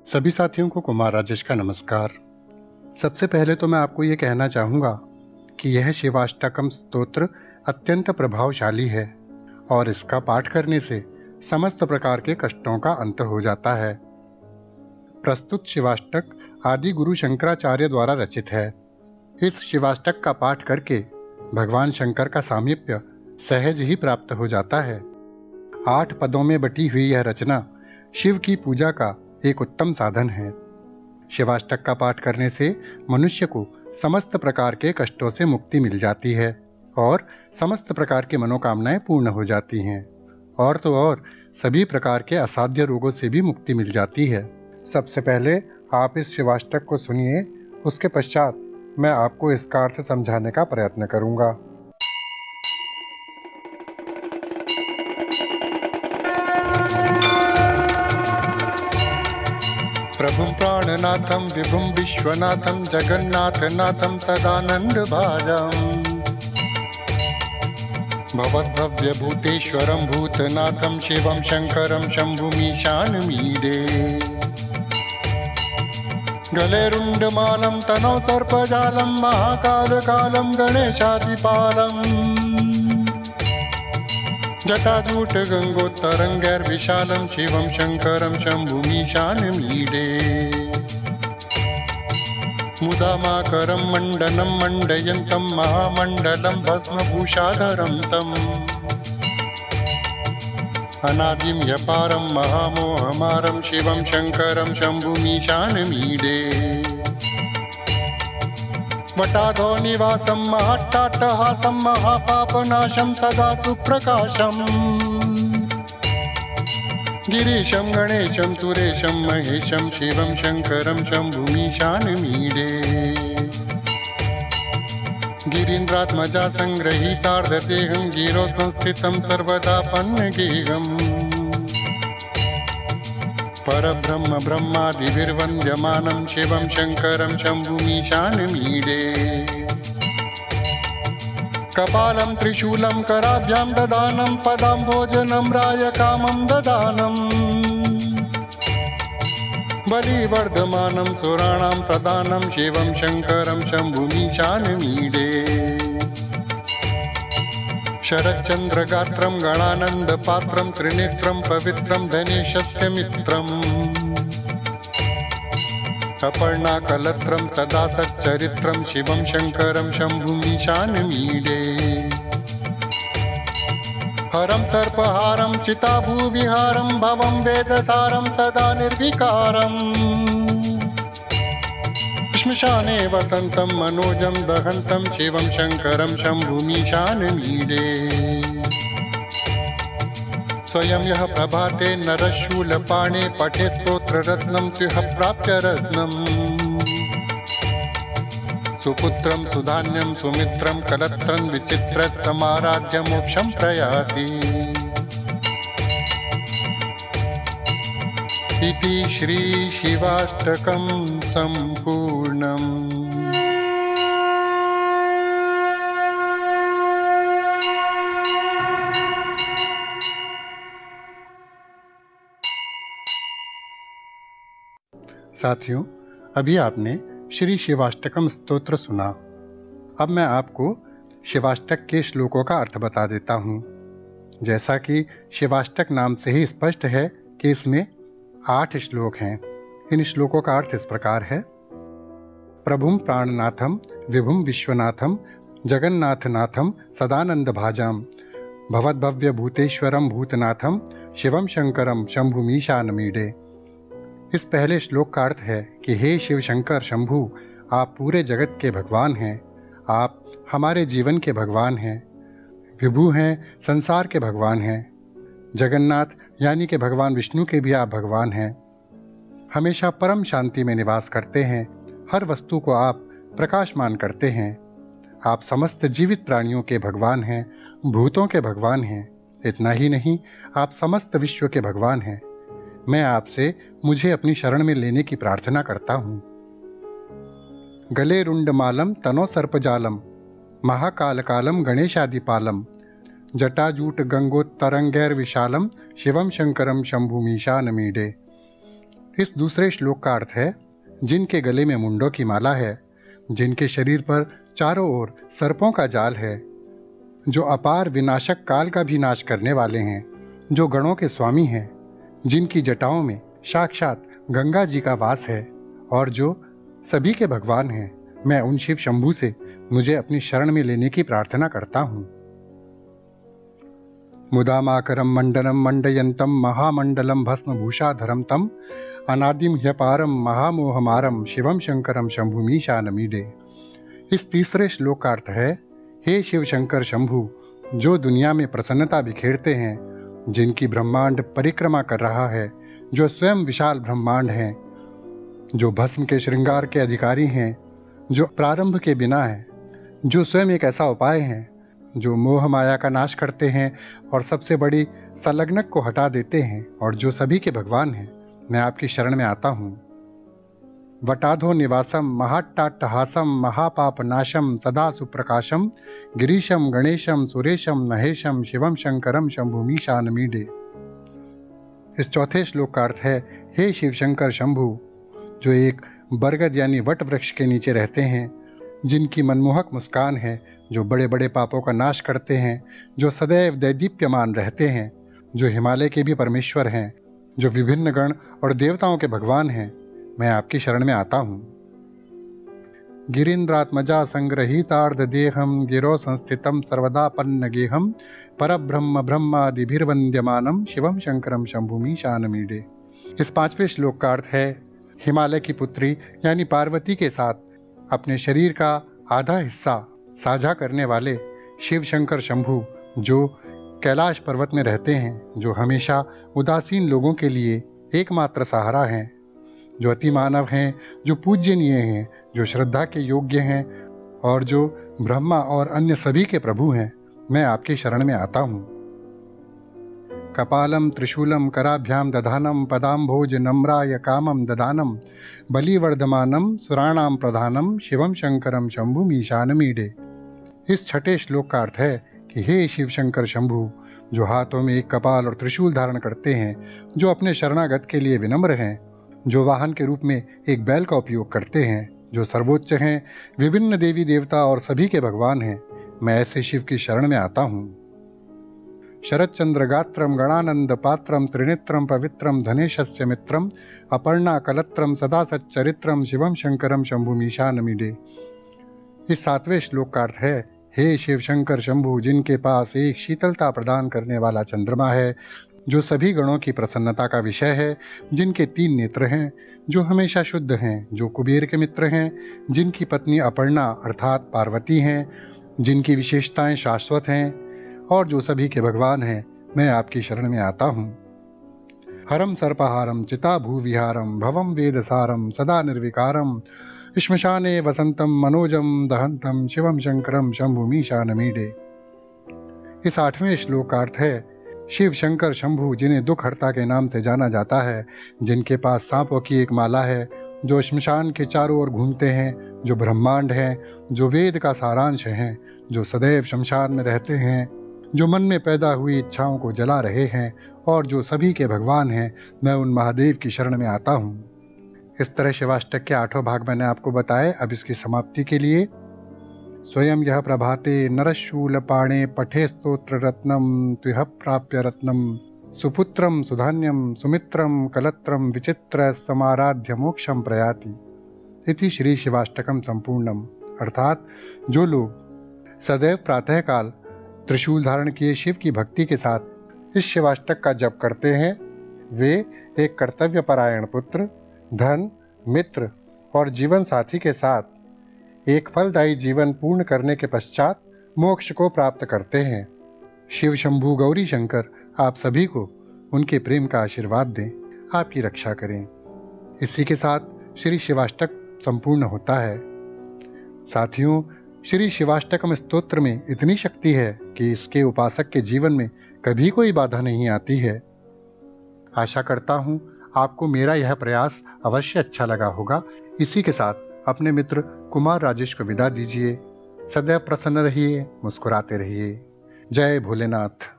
सभी साथियों को कुमार राजेश का नमस्कार। सबसे पहले तो मैं आपको ये कहना चाहूँगा कि यह शिवाष्टकम स्तोत्र अत्यंत प्रभावशाली है और इसका पाठ करने से समस्त प्रकार के कष्टों का अंत हो जाता है। प्रस्तुत शिवाष्टक आदि गुरु शंकराचार्य द्वारा रचित है। इस शिवाष्टक का पाठ करके भगवान शंकर का सामीप्य सहज ही प्राप्त हो जाता है। 8 पदों में बटी हुई यह रचना शिव की पूजा का एक उत्तम साधन है। शिवाष्टक का पाठ करने से मनुष्य को समस्त प्रकार के कष्टों से मुक्ति मिल जाती है और समस्त प्रकार की मनोकामनाएं पूर्ण हो जाती हैं और तो और सभी प्रकार के असाध्य रोगों से भी मुक्ति मिल जाती है। सबसे पहले आप इस शिवाष्टक को सुनिए, उसके पश्चात मैं आपको इसका अर्थ समझाने का प्रयत्न करूंगा। प्रभुं प्राणनाथं विभुं विश्वनाथं जगन्नाथनाथं सदानन्दभाजम् भवद्भव्यभूतेश्वरं भूतनाथं शिवं शङ्करं शम्भुमीशानमीडे गलेरुण्डमालं तनौ सर्पजालं महाकालकालं गणेशादिपालम् जटाजूटगङ्गोत्तरङ्गैर्विशालं शिवं शङ्करं शम्भुमीशानमीडे मुदामाकरं मण्डनं मण्डयन्तं महामण्डलं भस्मभूषाधरं तम् अनादिं यपारं महामोहमारं शिवं शङ्करं शम्भुमीशानमीडे वटाधो निवासं महाट्टाट्टहासं महापापनाशं सदा सुप्रकाशम् गिरीशं गणेशं सुरेशं महेशं शिवं शङ्करं शम्भुमीशानमीडे गिरीन्द्रात्मजा सङ्गृहीतार्धदेहं गिरो संस्थितं सर्वदा पन्नगेहम् परब्रह्म ब्रह्मादिभिर्वन्द्यमानं शिवं शङ्करं शम्भुमीशानमीडे कपालं त्रिशूलं कराभ्यां ददानं पदाम्भोजनं रायकामं ददानम् बलिवर्धमानं सुराणां प्रदानं शिवं शङ्करं शम्भुमीशानमीडे शरच्चन्द्रगात्रं गणानन्दपात्रं त्रिनेत्रं पवित्रं धनेशस्य मित्रम् अपर्णाकलत्रं सदा सच्चरित्रं शिवं शङ्करं शम्भुमीशानमीडे हरं सर्पहारं चिताभूविहारं भवं वेदसारं सदा निर्विकारम् श्मशाने वसन्तं मनोजं दहन्तं शिवं शङ्करं शम्भुमीशानमीडे स्वयं यः प्रभाते नरशूलपाणे पठे स्तोत्ररत्नं त्रिह प्राप्य रत्नम् सुपुत्रं सुधान्यं सुमित्रं कलत्रं विचित्रः समाराध्य मोक्षं प्रयाति इति श्री शिवाष्टकं सम्पूर्णम्। साथियों, अभी आपने श्री शिवाष्टकम स्तोत्र सुना। अब मैं आपको शिवाष्टक के श्लोकों का अर्थ बता देता हूँ। जैसा कि शिवाष्टक नाम से ही स्पष्ट है कि इसमें 8 श्लोक हैं। इन श्लोकों का अर्थ इस प्रकार है। प्रभुं प्राणनाथं विभुं विश्वनाथं जगन्नाथनाथं सदानन्दभाजां भवद्भव्यभूतेश्वरं भूतनाथं शिवं शङ्करं शम्भुमीशानमीडे। इस पहले श्लोक का अर्थ है कि हे शिव शंकर शंभु, आप पूरे जगत के भगवान हैं। आप हमारे जीवन के भगवान हैं। विभु हैं, संसार के भगवान हैं। जगन्नाथ यानी कि भगवान विष्णु के भी आप भगवान हैं। हमेशा परम शांति में निवास करते हैं। हर वस्तु को आप प्रकाशमान करते हैं। आप समस्त जीवित प्राणियों के भगवान हैं, भूतों के भगवान हैं। इतना ही नहीं, आप समस्त विश्व के भगवान हैं। मैं आपसे मुझे अपनी शरण में लेने की प्रार्थना करता हूँ। गले रुंडमालम तनो सर्पजालम महाकालकालम गणेशादिपालम जटाजूट गंगोत्तरंगैर्विशालम शिवम शंकरम शंभुमीशानमीडे। इस दूसरे श्लोक का अर्थ है, जिनके गले में मुंडों की माला है, जिनके शरीर पर चारों ओर सर्पों का जाल है, जो अपार विनाशक काल का भी नाश करने वाले हैं, जो गणों के स्वामी हैं, जिनकी जटाओं में साक्षात गंगा जी का वास है और जो सभी के भगवान हैं, मैं उन शिव शंभू से मुझे अपनी शरण में लेने की प्रार्थना करता हूँ। मुदामाकरम मंडनम मंडयंतम महामंडलम भस्मभूषाधरम तम अनादिम ह्यपारम महामोहमारम शिवम शंकरम शंभुमीशानमीडे। इस तीसरे श्लोक का अर्थ है, हे शिव शंकर शंभु, जो दुनिया में प्रसन्नता बिखेरते हैं, जिनकी ब्रह्मांड परिक्रमा कर रहा है, जो स्वयं विशाल ब्रह्मांड हैं, जो भस्म के श्रृंगार के अधिकारी हैं, जो प्रारंभ के बिना है, जो स्वयं एक ऐसा उपाय है, जो मोह माया का नाश करते हैं और सबसे बड़ी संलग्नक को हटा देते हैं और जो सभी के भगवान हैं, मैं आपकी शरण में आता हूँ। वटाधो निवासम महाट्टाट्टहासम महापाप नाशम सदा सुप्रकाशम गिरीशम गणेशम सुरेशम महेशम शिवम शंकरम शंभुमीशानमीडे। इस चौथे श्लोक का अर्थ है, हे शिव शंकर शंभु, जो एक बरगद यानी वट वृक्ष के नीचे रहते हैं, जिनकी मनमोहक मुस्कान है, जो बड़े बड़े पापों का नाश करते हैं, जो सदैव दैदीप्यमान रहते हैं, जो हिमालय के भी परमेश्वर हैं, जो विभिन्न गण और देवताओं के भगवान हैं, मैं आपकी शरण में आता हूँ। गिरीन्द्रात्मजा संग्रहीतार्ध देहम गिरो संस्थितम सर्वदा पन्न गेहम परब्रह्म ब्रह्मादिभिर्वन्द्यमानम शिवम शंकरम शंभुमीशानमीडे। इस पांचवें श्लोक का अर्थ है, हिमालय की पुत्री यानी पार्वती के साथ अपने शरीर का आधा हिस्सा साझा करने वाले शिव शंकर शंभु, जो कैलाश पर्वत में रहते हैं, जो हमेशा उदासीन लोगों के लिए एकमात्र सहारा हैं, जो अति मानव हैं, जो पूज्यनीय हैं, जो श्रद्धा के योग्य हैं और जो ब्रह्मा और अन्य सभी के प्रभु हैं, मैं आपकी शरण में आता हूँ। कपालम त्रिशूलम कराभ्याम दधानम पदाम्भोज नम्राय कामम ददानम बलिवर्धमानम सुराणाम प्रधानम शिवम शंकरम शंभुमीशानमीडे। इस छठे श्लोक का अर्थ है कि हे शिव शंकर शंभु, जो हाथों में एक कपाल और त्रिशूल धारण करते हैं, जो अपने शरणागत के लिए विनम्र हैं, जो वाहन के रूप में एक बैल का उपयोग करते हैं, जो सर्वोच्च हैं, विभिन्न देवी देवता और सभी के भगवान हैं, मैं ऐसे शिव की शरण में आता हूँ। शरच्चंद्र गात्रम गणानंद पात्रम त्रिनेत्रम पवित्रम धनेशस्य मित्रम अपर्णा कलत्रम सदा सच्चरित्रम शिवम शंकरम शंभुमीशानमीडे। इस सातवें श्लोक का अर्थ है, हे शिव शंकर शंभु, जिनके पास एक शीतलता प्रदान करने वाला चंद्रमा है, जो सभी गणों की प्रसन्नता का विषय है, जिनके 3 नेत्र हैं, जो हमेशा शुद्ध हैं, जो कुबेर के मित्र हैं, जिनकी पत्नी अपर्णा अर्थात पार्वती हैं, जिनकी विशेषताएं शाश्वत हैं और जो सभी के भगवान हैं, मैं आपकी शरण में आता हूँ। हरम सर्पहारम चिता भूविहारम भवम वेदसारम सदा निर्विकारम श्मशाने वसंतम मनोजम दहंतम शिवम शंकरम शंभुमीशानमीडे। इस 8वें श्लोक का अर्थ है, शिव शंकर शंभु, जिन्हें दुख हर्ता के नाम से जाना जाता है, जिनके पास सांपों की एक माला है, जो श्मशान के चारों ओर घूमते हैं, जो ब्रह्मांड हैं, जो वेद का सारांश हैं, जो सदैव शमशान में रहते हैं, जो मन में पैदा हुई इच्छाओं को जला रहे हैं और जो सभी के भगवान हैं, मैं उन महादेव की शरण में आता हूँ। इस तरह शिवाष्टक के 8 भाग मैंने आपको बताए। अब इसकी समाप्ति के लिए, स्वयं यह प्रभाते नरशूलपाणे पठे स्तोत्र रत्नम त्विह प्राप्य रत्नम सुपुत्रम सुधान्यम सुमित्रम कलत्रम विचित्र समाराध्य मोक्षम प्रयाति। इति श्री शिवाष्टकम संपूर्णम। अर्थात जो लोग सदैव प्रातःकाल त्रिशूल धारण किए शिव की भक्ति के साथ इस शिवाष्टक का जप करते हैं, वे एक कर्तव्यपरायण पुत्र, धन, मित्र और जीवन साथी के साथ एक फलदायी जीवन पूर्ण करने के पश्चात मोक्ष को प्राप्त करते हैं। शिव शंभु गौरी शंकर आप सभी को उनके प्रेम का आशीर्वाद दें, आपकी रक्षा करें। इसी के साथ श्री शिवाष्टक संपूर्ण होता है। साथियों, श्री शिवाष्टकम स्तोत्र में इतनी शक्ति है कि इसके उपासक के जीवन में कभी कोई बाधा नहीं आती है। आशा करता हूँ आपको मेरा यह प्रयास अवश्य अच्छा लगा होगा। इसी के साथ अपने मित्र कुमार राजेश को विदा दीजिए। सदैव प्रसन्न रहिए, मुस्कुराते रहिए। जय भोलेनाथ।